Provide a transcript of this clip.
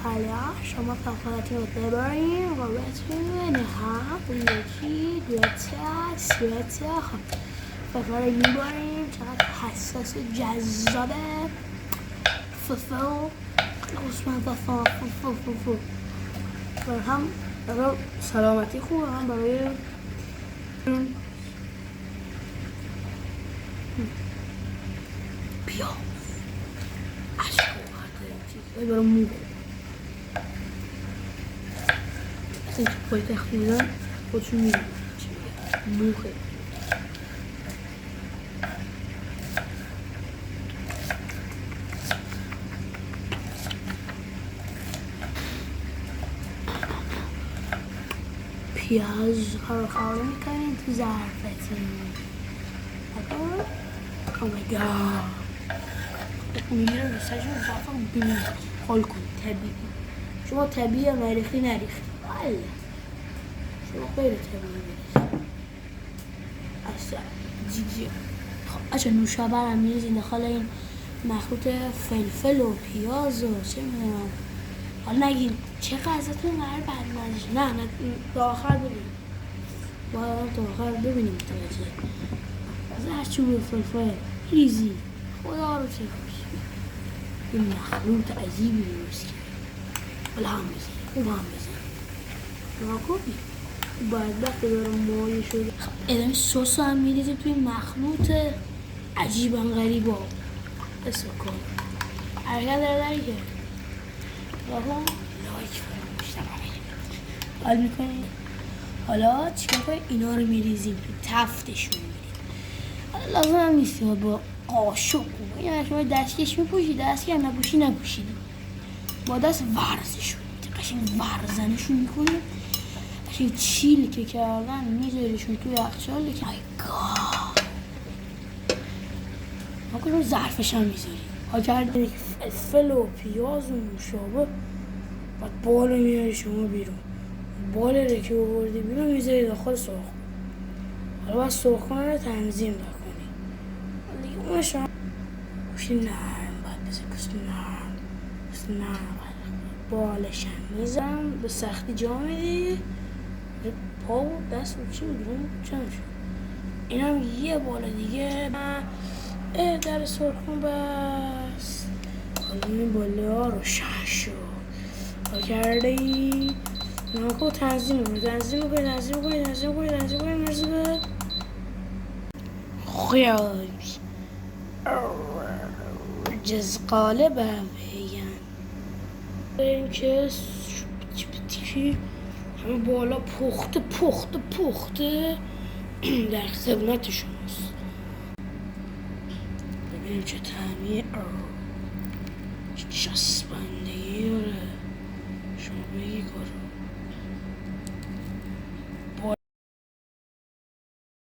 حالا شما فقط رو ببرین و بتونین هم یکی دوتا سویتا فلفل رو میبرین چقدر حساس و جذابه فلفل قسمت فلفل و هم برای سلامتی خوبه هم برای پیاز عشق و برای مو اصلا که پای تخت میدن خودشون میدن مو خیلی پیاز رو خاله میکنین تو ظرفتون او مای گاد میگیره رسشون ظرفم بیمید خال کن طبیعی شما طبیعی هم ریختی نریختی والا شما غیر طبیعی بریختی اصلا جیجی خب اچه نوشابه هم میریزین داخل این مخلوط فلفل و پیاز و چه میدونم حالا نگین چه غذاتون قرار بدمزه نه تا آخر ببینیم باید تا آخر ببینیم توجه زرچوب و فلفل ریزی خدا رو چه خوش این مخلوط عجیبی درست کرد حالا هم بزن خوب هم بزن ناکوبی باید وقتی دارم مایه شده ادامه سس هم میریزیم توی مخلوط عجیب هم غریب ها اسم کن حرکت داره که باقا لایک فرام بیشتر حال میکنی حالا چیکار کنی اینا رو میریزیم تو تفتشون میریم حالا لازم هم نیست با قاشق یعنی شما دستکش میپوشید دستکش نپوشیدیم با دست ورزشون میده قشنگ ورزنشون میکنیم قشنگ چیل که کردن میذاریشون توی یخچال که ای گاد ما کنیم ظرفش هم میذاریم ها کردیم فلفل و پیاز و نوشابه بعد بال رو میاری شما بیرون بال رو که بردی بیرون میذاری داخل سرخ حالا باید سرخ‌کن رو تنظیم بکنی دیگه اون شما گوشی نرم باید بذاری گوشی نرم بالش هم میزم به سختی جا میدی پا و دست و چی میگیرم چه میشه این هم یه بال دیگه در سرخون بس حالا این باله ها روشن شد حال کرده ای ناکو تنظیم کنی مرسی به خیال جزقاله بگن این که تیکی همه بالا پخته در خدمت شماست ببینیم چه طعمیه چه چسبنده